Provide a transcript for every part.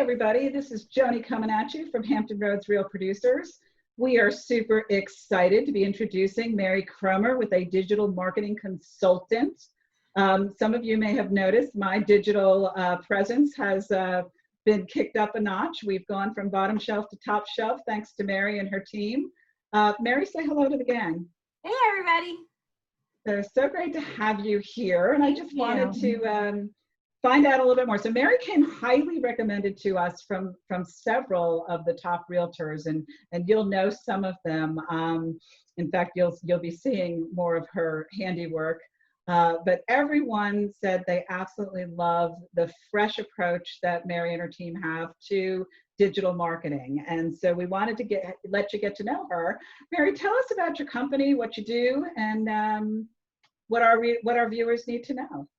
everybody. This is Joni coming at you from Hampton Roads Real Producers. We are super excited to be introducing Mary Kromer with a digital marketing consultant. Some of you may have noticed my digital presence has been kicked up a notch. We've gone from bottom shelf to top shelf thanks to Mary and her team. Mary, say hello to the gang. Hey, everybody. So great to have you here. And I just wanted to find out a little bit more. So Mary came highly recommended to us from several of the top realtors, and you'll know some of them. In fact, you'll be seeing more of her handiwork. But everyone said they absolutely love the fresh approach that Mary and her team have to digital marketing. And so we wanted to let you get to know her. Mary, tell us about your company, what you do, and what our viewers need to know.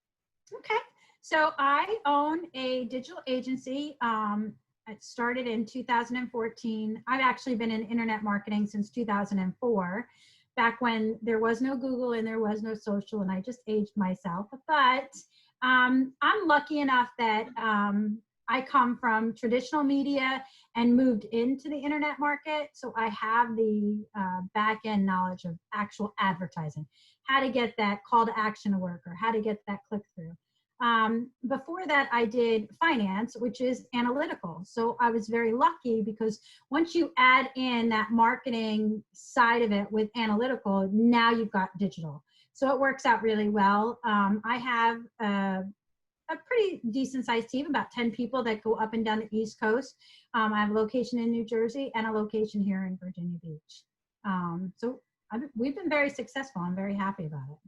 Okay. So I own a digital agency. It started in 2014. I've actually been in internet marketing since 2004, back when there was no Google and there was no social, and I just aged myself. But I'm lucky enough that I come from traditional media and moved into the internet market. So I have the back end knowledge of actual advertising, how to get that call to action to work or how to get that click through. Before that, I did finance, which is analytical. So I was very lucky because once you add in that marketing side of it with analytical, now you've got digital. So it works out really well. I have a pretty decent sized team, about 10 people that go up and down the East Coast. I have a location in New Jersey and a location here in Virginia Beach. So we've been very successful. I'm very happy about it.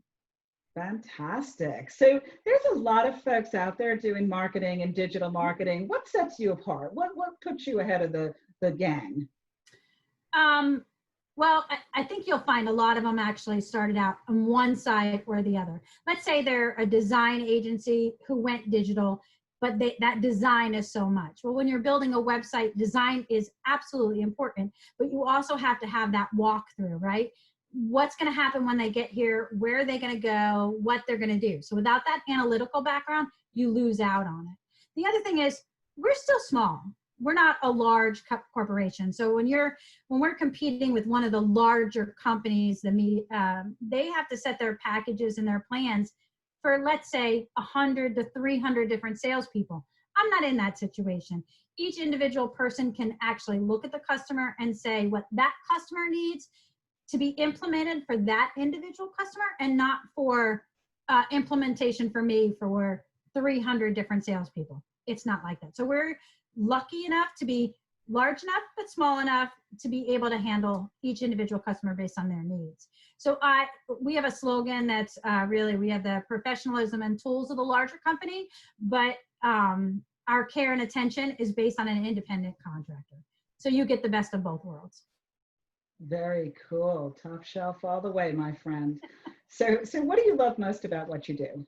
Fantastic. So there's a lot of folks out there doing marketing and digital marketing. What sets you apart? What puts you ahead of the gang? Well, I think you'll find a lot of them actually started out on one side or the other. Let's say they're a design agency who went digital, but that design is so much. Well, when you're building a website, design is absolutely important, but you also have to have that walkthrough, right? What's going to happen when they get here, where are they going to go, what they're going to do. So without that analytical background, you lose out on it. The other thing is we're still small. We're not a large corporation. So when we're competing with one of the larger companies, the media, they have to set their packages and their plans for, let's say, 100 to 300 different salespeople. I'm not in that situation. Each individual person can actually look at the customer and say what that customer needs to be implemented for that individual customer, and not for implementation for me for 300 different salespeople. It's not like that. So we're lucky enough to be large enough but small enough to be able to handle each individual customer based on their needs. So we have a slogan that's really, we have the professionalism and tools of the larger company, but our care and attention is based on an independent contractor. So you get the best of both worlds. Very cool. Top shelf all the way, my friend. So what do you love most about what you do?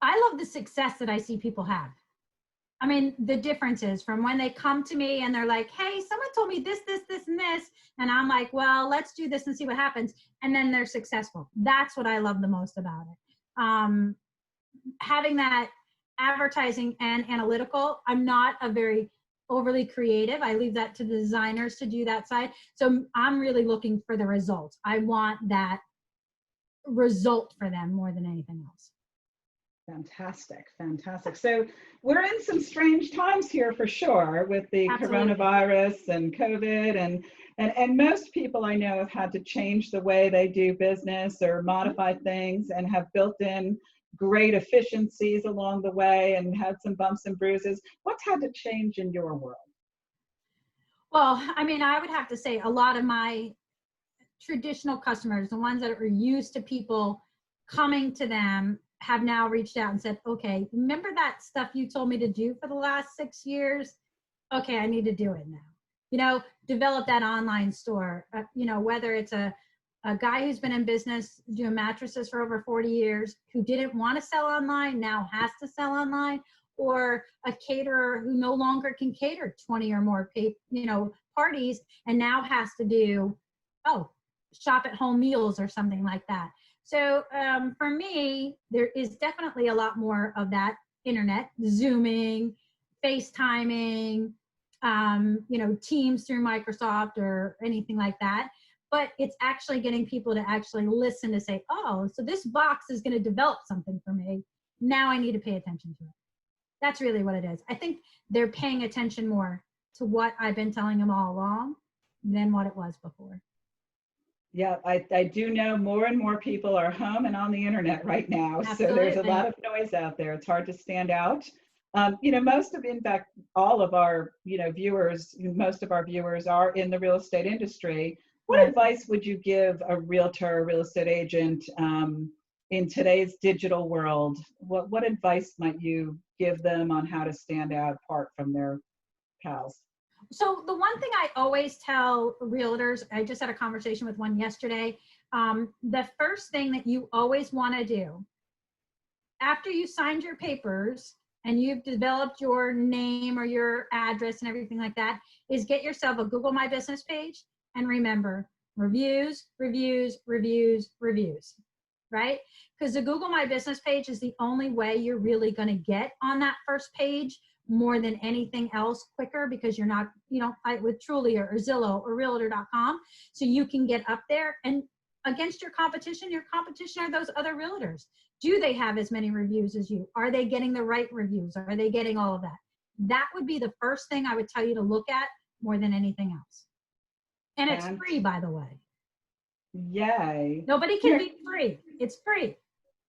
I love the success that I see people have. I mean, the difference is from when they come to me and they're like, hey, someone told me this, and this. And I'm like, well, let's do this and see what happens. And then they're successful. That's what I love the most about it. Having that advertising and analytical, I'm not a very overly creative. I leave that to the designers to do that side. So I'm really looking for the results. I want that result for them more than anything else. Fantastic, fantastic. So we're in some strange times here for sure with the Absolutely. Coronavirus and COVID, and most people I know have had to change the way they do business or modify things, and have built in great efficiencies along the way and had some bumps and bruises. What's had to change in your world? Well, I mean, I would have to say a lot of my traditional customers, the ones that are used to people coming to them, have now reached out and said, okay, remember that stuff you told me to do for the last 6 years? Okay, I need to do it now. You know, develop that online store, you know, whether it's a guy who's been in business doing mattresses for over 40 years, who didn't want to sell online, now has to sell online, or a caterer who no longer can cater 20 or more, parties, and now has to do, shop at home meals or something like that. So for me, there is definitely a lot more of that internet, Zooming, FaceTiming, Teams through Microsoft or anything like that. But it's actually getting people to actually listen to say, oh, so this box is going to develop something for me. Now I need to pay attention to it. That's really what it is. I think they're paying attention more to what I've been telling them all along than what it was before. Yeah, I do know more and more people are home and on the internet right now. Absolutely. So there's a lot of noise out there. It's hard to stand out. In fact, all of our, viewers, most of our viewers are in the real estate industry. What Right. advice would you give a realtor, real estate agent in today's digital world? What advice might you give them on how to stand out apart from their pals? So the one thing I always tell realtors, I just had a conversation with one yesterday. The first thing that you always want to do after you signed your papers and you've developed your name or your address and everything like that is get yourself a Google My Business page. And remember, reviews, reviews, reviews, reviews, right? Because the Google My Business page is the only way you're really going to get on that first page more than anything else quicker, because you're not, with Trulia or Zillow or Realtor.com. So you can get up there and against your competition are those other realtors. Do they have as many reviews as you? Are they getting the right reviews? Are they getting all of that? That would be the first thing I would tell you to look at more than anything else. And it's free, by the way. Yay. Nobody can be free. It's free.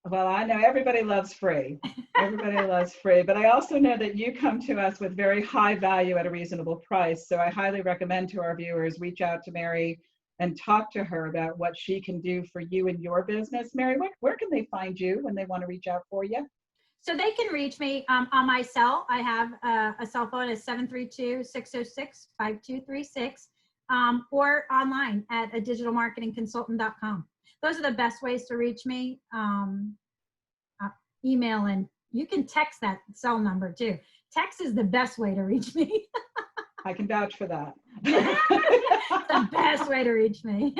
Well, I know everybody loves free. Everybody loves free. But I also know that you come to us with very high value at a reasonable price. So I highly recommend to our viewers, reach out to Mary and talk to her about what she can do for you and your business. Mary, where can they find you when they want to reach out for you? So they can reach me on my cell. I have a cell phone at 732-606-5236. Or online at digitalmarketingconsultant.com. Those are the best ways to reach me. Email, and you can text that cell number too. Text is the best way to reach me. I can vouch for that. The best way to reach me.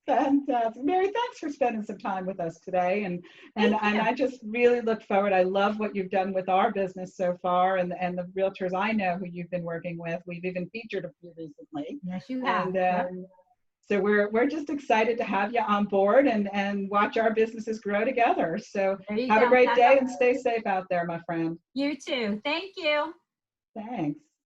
Fantastic. Mary, thanks for spending some time with us today. And I just really look forward. I love what you've done with our business so far and the realtors I know who you've been working with. We've even featured a few recently. Yes, you have. And so we're just excited to have you on board and watch our businesses grow together. So have a great day and stay safe out there, my friend. You too. Thank you. Thanks.